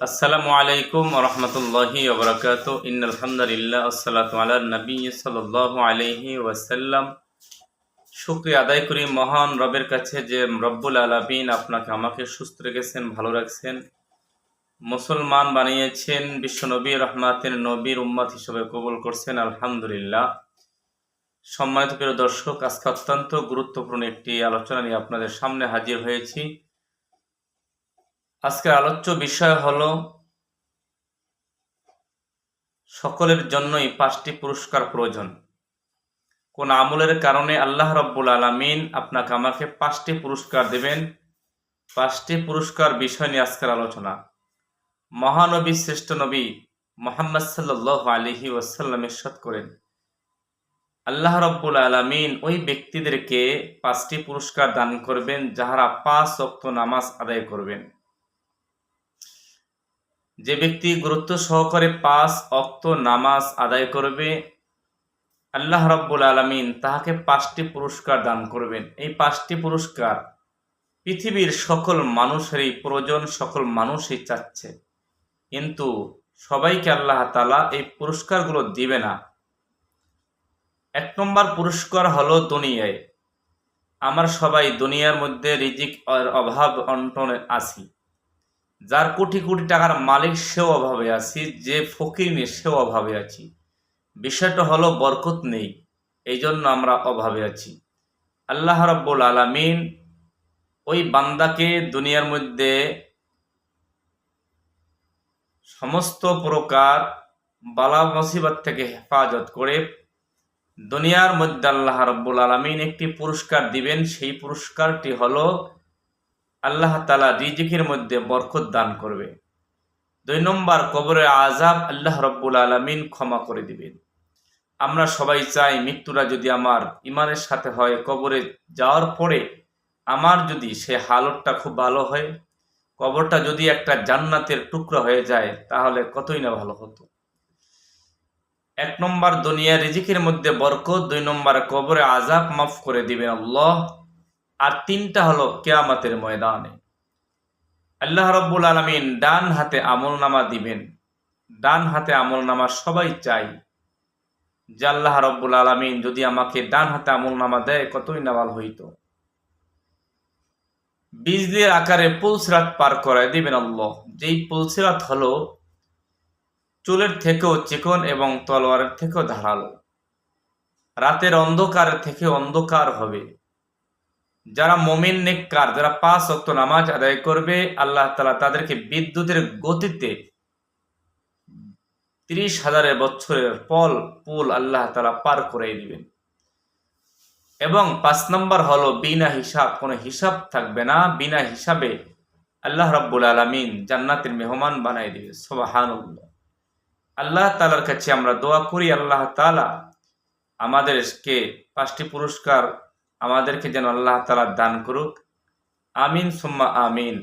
আসসালামু আলাইকুম রহমতুল্লাহি ওবরাকাত ইন্নাল হামদুলিল্লাহ আসসালাতু আলা নবী সাল্লাল্লাহু আলাইহি ওয়াসাল্লাম। শুকরিয়া আদায় করি মহান রবের কাছে যে রব্বুল আলামিন আপনাকে আমাকে সুস্থ রেখেছেন, ভালো রাখছেন, মুসলমান বানিয়েছেন, বিশ্ব নবী রহমাতের নবীর উম্মত হিসেবে কবুল করছেন। আলহামদুলিল্লাহ। সম্মানিত প্রিয় দর্শক, আজকে অত্যন্ত গুরুত্বপূর্ণ একটি আলোচনা নিয়ে আপনাদের সামনে হাজির হয়েছি। আজকের আলোচ্য বিষয় হলো সকলের জন্যই 5টি পুরস্কার প্রয়োজন। কোন আমলের কারণে আল্লাহ রাব্বুল আলামিন আপনাকে আমাকে 5টি পুরস্কার দেবেন। 5টি পুরস্কার বিষয় নিয়ে আজকের আলোচনা। মহানবী শ্রেষ্ঠ নবী মুহাম্মদ সাল্লাল্লাহু আলাইহি ওয়াসাল্লাম ইরশাদ করেন, আল্লাহ রাব্বুল আলামিন ওই ব্যক্তিদেরকে 5টি পুরস্কার দান করবেন যাহারা 5 ওয়াক্ত নামাজ আদায় করবেন। যে ব্যক্তি গুরুত্ব সহকারে 5 ওয়াক্ত নামাজ আদায় করবে, আল্লাহ রাব্বুল আলামিন তাহাকে 5টি পুরস্কার দান করবেন। এই 5টি পুরস্কার পৃথিবীর সকল মানুষেরই প্রয়োজন, সকল মানুষই চাচ্ছে, কিন্তু সবাইকে আল্লাহ তাআলা এই পুরস্কারগুলো দিবে না। 1 নম্বর পুরস্কার হলো দুনিয়ায়। আমরা সবাই দুনিয়ার মধ্যে রিজিক অভাব অনটনে আছি। যার কোটি কোটি টাকার মালিক সেও অভাবে আছি, যে ফকির নেই সেও অভাবে আছি। বিষয়টা হলো বরকত নেই, এই জন্য আমরা অভাবে আছি। আল্লাহ রাব্বুল আলামিন ওই বান্দাকে দুনিয়ার মধ্যে সমস্ত প্রকার বালা মুসিবত থেকে হেফাজত করে দুনিয়ার মধ্যে আল্লাহ রাব্বুল আলামিন একটি পুরস্কার দিবেন। সেই পুরস্কারটি হলো আল্লাহ তাআলা রিজিকের মধ্যে বরকত দান করবে। 2 নম্বর, কবরের আযাব আল্লাহ রাব্বুল আলামিন ক্ষমা করে দিবেন। আমরা সবাই চাই মৃত্যুটা যদি আমার ইমানের সাথে হয়, কবরে যাওয়ার পরে আমার যদি সে হালতটা খুব ভালো হয়, কবরটা যদি একটা জান্নাতের টুকরা হয়ে যায়, তাহলে কতই না ভালো হতো। 1 নম্বর দুনিয়া রিজিকের মধ্যে বরকত, 2 নম্বর কবরে আযাব মাফ করে দিবেন আল্লাহ, আর 3টা হলো কিয়ামতের ময়দানে আল্লাহ রাব্বুল আলামিন ডান হাতে আমলনামা দিবেন। ডান হাতে আমলনামা সবাই চাই যে আল্লাহ রাব্বুল আলামিন যদি আমাকে ডান হাতে আমলনামা দেয়, কতই না ভালো হইতো। বিজলির আকারে পুলসিরাত পার করায় দিবেন আল্লাহ, যেই পুলসিরাত হলো চুলের থেকেও চিকন এবং তলোয়ারের থেকেও ধারালো। রাতের অন্ধকার থেকে অন্ধকার হবে। যারা মুমিন নেককার, যারা 5 ওয়াক্ত নামাজ আদায় করবে, আল্লাহ তাআলা তাদেরকে বিদ্যুতের গতিতে 30,000 বছরের পুল আল্লাহ তাআলা পার করে দিবেন। এবং 5 নম্বর হলো বিনা হিসাব, কোনো হিসাব থাকবে না, বিনা হিসাবে আল্লাহ রাব্বুল আলামিন জান্নাতের মেহমান বানাই দিবে। সুবহানাল্লাহ। আল্লাহ তাআলার কাছে আমরা দোয়া করি, আল্লাহ তাআলা আমাদেরকে 5টি পুরস্কার আমাদেরকে যেন আল্লাহ তাআলা দান করুক। আমিন সুম্মা আমিন।